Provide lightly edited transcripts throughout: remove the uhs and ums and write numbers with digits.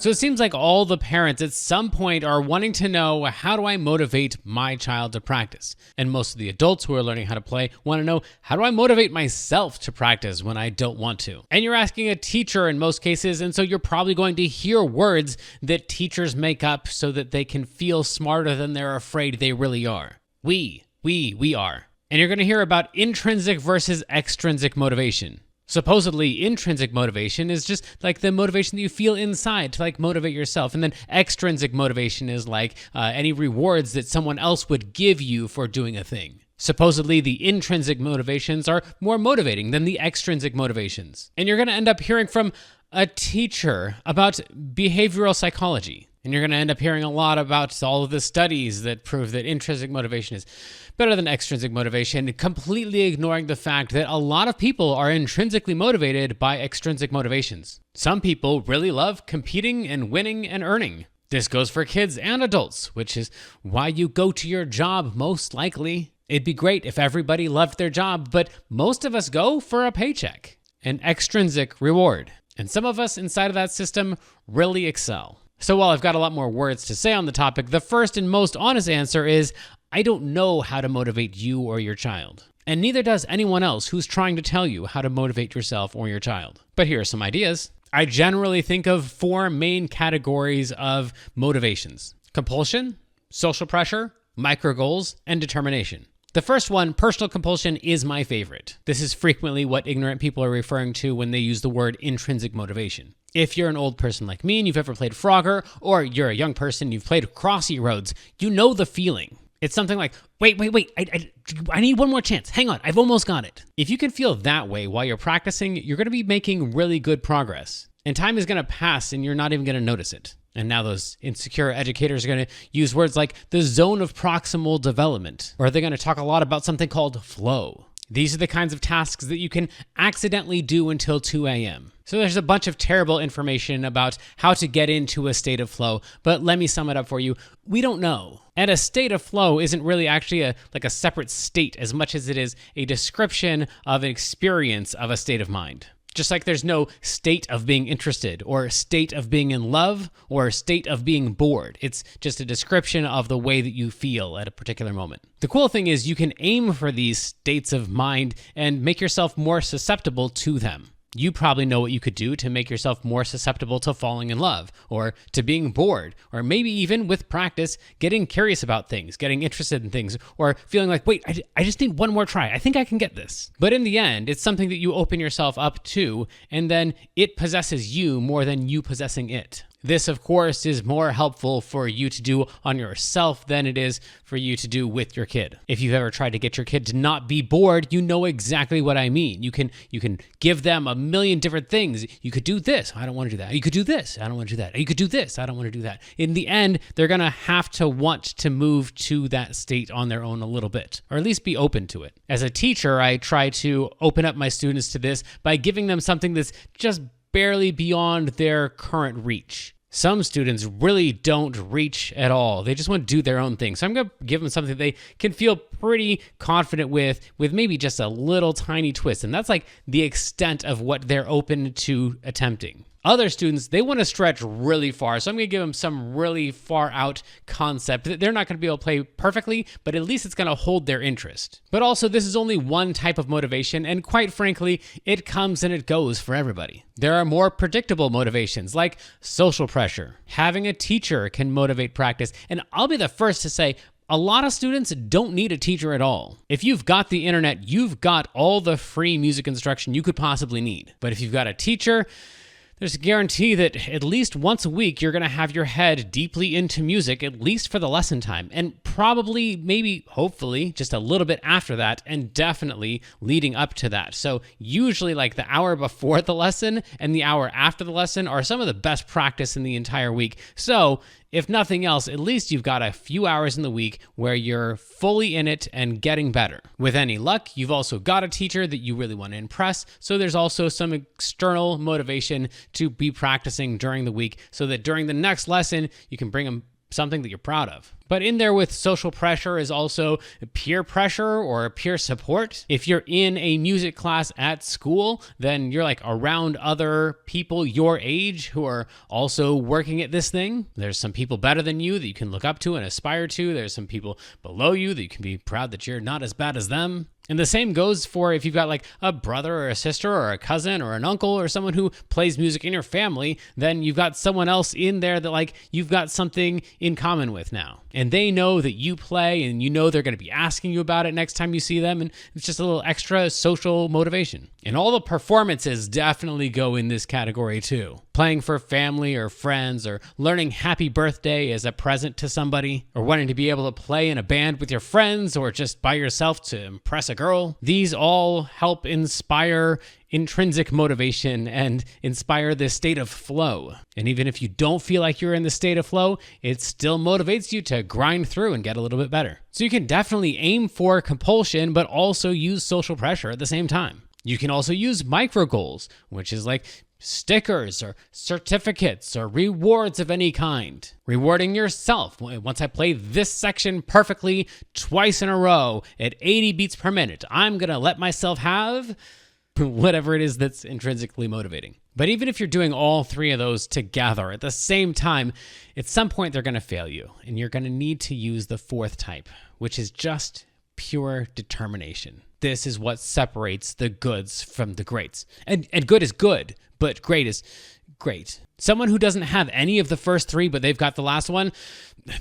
So it seems like all the parents at some point are wanting to know, how do I motivate my child to practice? And most of the adults who are learning how to play want to know, how do I motivate myself to practice when I don't want to? And you're asking a teacher in most cases, and so you're probably going to hear words that teachers make up so that they can feel smarter than they're afraid they really are. We are. And you're going to hear about intrinsic versus extrinsic motivation. Supposedly, intrinsic motivation is just like the motivation that you feel inside to like motivate yourself. And then extrinsic motivation is like any rewards that someone else would give you for doing a thing. Supposedly, the intrinsic motivations are more motivating than the extrinsic motivations. And you're going to end up hearing from a teacher about behavioral psychology. And you're going to end up hearing a lot about all of the studies that prove that intrinsic motivation is better than extrinsic motivation, completely ignoring the fact that a lot of people are intrinsically motivated by extrinsic motivations. Some people really love competing and winning and earning. This goes for kids and adults, which is why you go to your job most likely. It'd be great if everybody loved their job, but most of us go for a paycheck, an extrinsic reward. And some of us inside of that system really excel. So while I've got a lot more words to say on the topic, the first and most honest answer is, I don't know how to motivate you or your child. And neither does anyone else who's trying to tell you how to motivate yourself or your child. But here are some ideas. I generally think of 4 main categories of motivations: compulsion, social pressure, micro goals, and determination. The first one, personal compulsion, is my favorite. This is frequently what ignorant people are referring to when they use the word intrinsic motivation. If you're an old person like me and you've ever played Frogger, or you're a young person and you've played Crossy Roads, you know the feeling. It's something like, wait, I need one more chance. Hang on, I've almost got it. If you can feel that way while you're practicing, you're going to be making really good progress. And time is going to pass and you're not even going to notice it. And now those insecure educators are going to use words like the zone of proximal development, or they're going to talk a lot about something called flow. These are the kinds of tasks that you can accidentally do until 2 a.m. So there's a bunch of terrible information about how to get into a state of flow, but let me sum it up for you. We don't know. And a state of flow isn't really actually a separate state as much as it is a description of an experience of a state of mind. Just like there's no state of being interested or state of being in love or state of being bored. It's just a description of the way that you feel at a particular moment. The cool thing is you can aim for these states of mind and make yourself more susceptible to them. You probably know what you could do to make yourself more susceptible to falling in love or to being bored, or maybe even with practice, getting curious about things, getting interested in things, or feeling like, wait, I just need one more try. I think I can get this. But in the end, it's something that you open yourself up to, and then it possesses you more than you possessing it. This, of course, is more helpful for you to do on yourself than it is for you to do with your kid. If you've ever tried to get your kid to not be bored, you know exactly what I mean. You can give them a million different things. You could do this. I don't want to do that. You could do this. I don't want to do that. You could do this. I don't want to do that. In the end, they're going to have to want to move to that state on their own a little bit, or at least be open to it. As a teacher, I try to open up my students to this by giving them something that's just barely beyond their current reach. Some students really don't reach at all. They just want to do their own thing. So I'm going to give them something they can feel pretty confident with maybe just a little tiny twist. And that's like the extent of what they're open to attempting. Other students, they want to stretch really far. So I'm going to give them some really far out concept that they're not going to be able to play perfectly, but at least it's going to hold their interest. But also, this is only one type of motivation, and quite frankly, it comes and it goes for everybody. There are more predictable motivations like social pressure. Having a teacher can motivate practice, and I'll be the first to say, a lot of students don't need a teacher at all. If you've got the internet, you've got all the free music instruction you could possibly need. But if you've got a teacher, there's a guarantee that at least once a week, you're going to have your head deeply into music, at least for the lesson time, and probably, maybe, hopefully, just a little bit after that, and definitely leading up to that. So usually like the hour before the lesson and the hour after the lesson are some of the best practice in the entire week. So if nothing else, at least you've got a few hours in the week where you're fully in it and getting better. With any luck, you've also got a teacher that you really want to impress, so there's also some external motivation to be practicing during the week so that during the next lesson, you can bring them something that you're proud of. But in there with social pressure is also peer pressure or peer support. If you're in a music class at school, then you're like around other people your age who are also working at this thing. There's some people better than you that you can look up to and aspire to. There's some people below you that you can be proud that you're not as bad as them. And the same goes for if you've got like a brother or a sister or a cousin or an uncle or someone who plays music in your family, then you've got someone else in there that like you've got something in common with now. And they know that you play and you know they're going to be asking you about it next time you see them. And it's just a little extra social motivation. And all the performances definitely go in this category too. Playing for family or friends, or learning happy birthday as a present to somebody, or wanting to be able to play in a band with your friends or just by yourself to impress a girl. These all help inspire intrinsic motivation and inspire this state of flow. And even if you don't feel like you're in the state of flow, it still motivates you to grind through and get a little bit better. So you can definitely aim for compulsion, but also use social pressure at the same time. You can also use micro goals, which is like stickers or certificates or rewards of any kind. Rewarding yourself. Once I play this section perfectly twice in a row at 80 beats per minute, I'm going to let myself have whatever it is that's intrinsically motivating. But even if you're doing all three of those together at the same time, at some point they're going to fail you. And you're going to need to use the fourth type, which is just pure determination. This is what separates the goods from the greats. And good is good, but great is great. Someone who doesn't have any of the first three, but they've got the last one,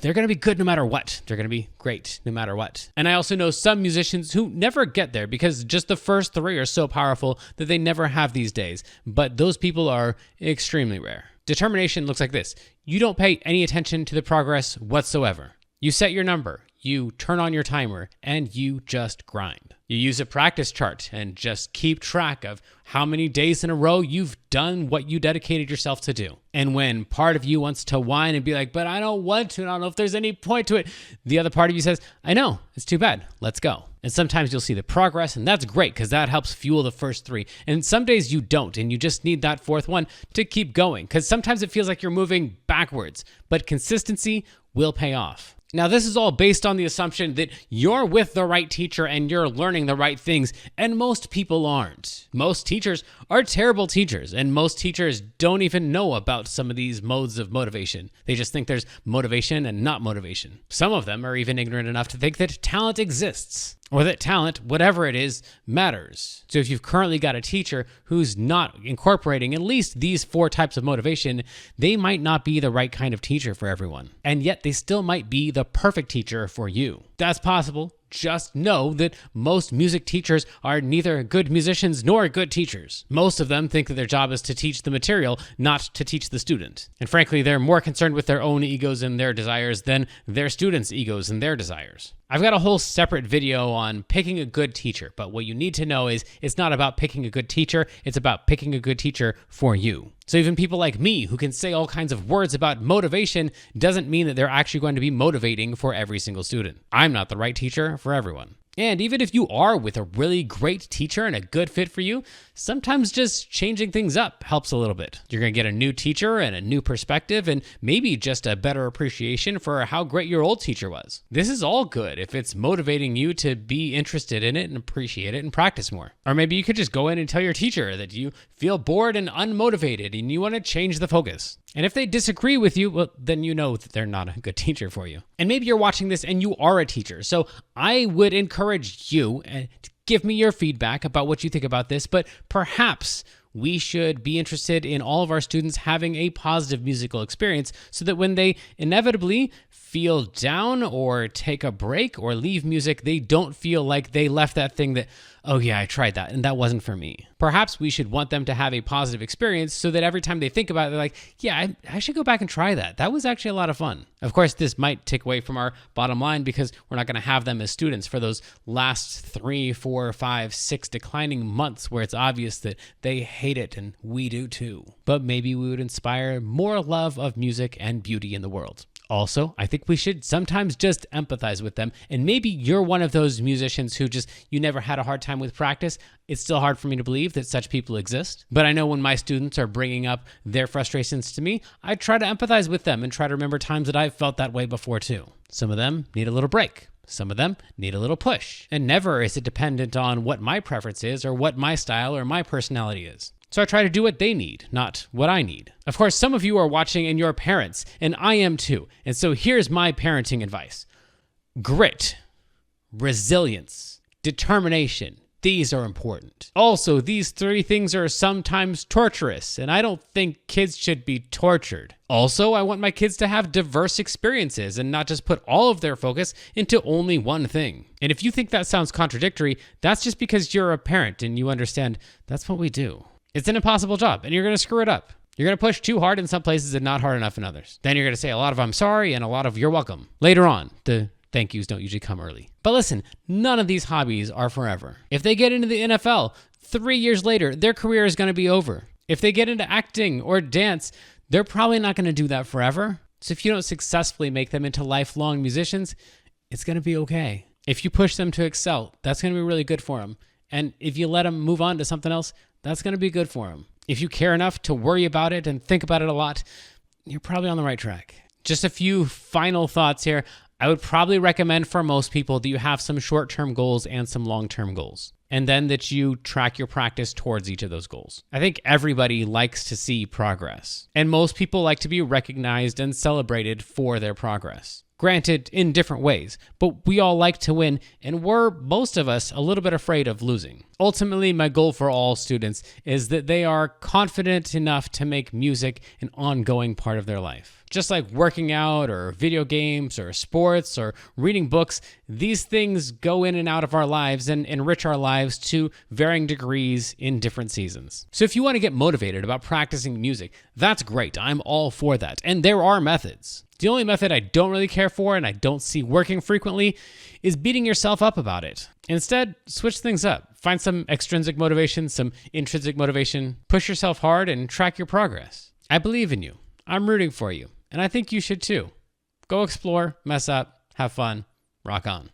they're going to be good no matter what. They're going to be great no matter what. And I also know some musicians who never get there because just the first three are so powerful that they never have these days. But those people are extremely rare. Determination looks like this. You don't pay any attention to the progress whatsoever. You set your number, you turn on your timer, and you just grind. You use a practice chart and just keep track of how many days in a row you've done what you dedicated yourself to do. And when part of you wants to whine and be like, but I don't want to, and I don't know if there's any point to it, the other part of you says, I know, it's too bad, let's go. And sometimes you'll see the progress, and that's great because that helps fuel the first three. And some days you don't, and you just need that fourth one to keep going because sometimes it feels like you're moving backwards, but consistency will pay off. Now, this is all based on the assumption that you're with the right teacher and you're learning the right things, and most people aren't. Most teachers are terrible teachers, and most teachers don't even know about some of these modes of motivation. They just think there's motivation and not motivation. Some of them are even ignorant enough to think that talent exists, or that talent, whatever it is, matters. So if you've currently got a teacher who's not incorporating at least these four types of motivation, they might not be the right kind of teacher for everyone. And yet they still might be the perfect teacher for you. That's possible. Just know that most music teachers are neither good musicians nor good teachers. Most of them think that their job is to teach the material, not to teach the student. And frankly, they're more concerned with their own egos and their desires than their students' egos and their desires. I've got a whole separate video on picking a good teacher, but what you need to know is it's not about picking a good teacher, it's about picking a good teacher for you. So even people like me who can say all kinds of words about motivation doesn't mean that they're actually going to be motivating for every single student. I'm not the right teacher for everyone. And even if you are with a really great teacher and a good fit for you, sometimes just changing things up helps a little bit. You're going to get a new teacher and a new perspective and maybe just a better appreciation for how great your old teacher was. This is all good if it's motivating you to be interested in it and appreciate it and practice more. Or maybe you could just go in and tell your teacher that you feel bored and unmotivated and you want to change the focus. And if they disagree with you, well, then you know that they're not a good teacher for you. And maybe you're watching this and you are a teacher. So I would encourage you to give me your feedback about what you think about this, but perhaps we should be interested in all of our students having a positive musical experience so that when they inevitably feel down or take a break or leave music, they don't feel like they left that thing that, oh yeah, I tried that and that wasn't for me. Perhaps we should want them to have a positive experience so that every time they think about it, they're like, yeah, I should go back and try that. That was actually a lot of fun. Of course, this might take away from our bottom line because we're not going to have them as students for those last 3, 4, 5, 6 declining months where it's obvious that they hate it and we do too. But maybe we would inspire more love of music and beauty in the world. Also, I think we should sometimes just empathize with them. And maybe you're one of those musicians who you never had a hard time with practice. It's still hard for me to believe that such people exist. But I know when my students are bringing up their frustrations to me, I try to empathize with them and try to remember times that I've felt that way before too. Some of them need a little break. Some of them need a little push. And never is it dependent on what my preference is or what my style or my personality is. So I try to do what they need, not what I need. Of course, some of you are watching and you're parents, and I am too. And so here's my parenting advice. Grit, resilience, determination. These are important. Also, these 3 things are sometimes torturous, and I don't think kids should be tortured. Also, I want my kids to have diverse experiences and not just put all of their focus into only one thing. And if you think that sounds contradictory, that's just because you're a parent and you understand that's what we do. It's an impossible job, and you're going to screw it up. You're going to push too hard in some places and not hard enough in others. Then you're going to say a lot of I'm sorry and a lot of you're welcome. Later on, the thank yous don't usually come early. But listen, none of these hobbies are forever. If they get into the NFL, 3 years later, their career is going to be over. If they get into acting or dance, they're probably not going to do that forever. So if you don't successfully make them into lifelong musicians, it's going to be okay. If you push them to excel, that's going to be really good for them. And if you let them move on to something else, that's going to be good for them. If you care enough to worry about it and think about it a lot, you're probably on the right track. Just a few final thoughts here. I would probably recommend for most people that you have some short-term goals and some long-term goals, and then that you track your practice towards each of those goals. I think everybody likes to see progress, and most people like to be recognized and celebrated for their progress. Granted, in different ways, but we all like to win, and most of us, a little bit afraid of losing. Ultimately, my goal for all students is that they are confident enough to make music an ongoing part of their life. Just like working out or video games or sports or reading books, these things go in and out of our lives and enrich our lives to varying degrees in different seasons. So if you want to get motivated about practicing music, that's great. I'm all for that. And there are methods. The only method I don't really care for and I don't see working frequently is beating yourself up about it. Instead, switch things up. Find some extrinsic motivation, some intrinsic motivation. Push yourself hard and track your progress. I believe in you. I'm rooting for you. And I think you should too. Go explore, mess up, have fun, rock on.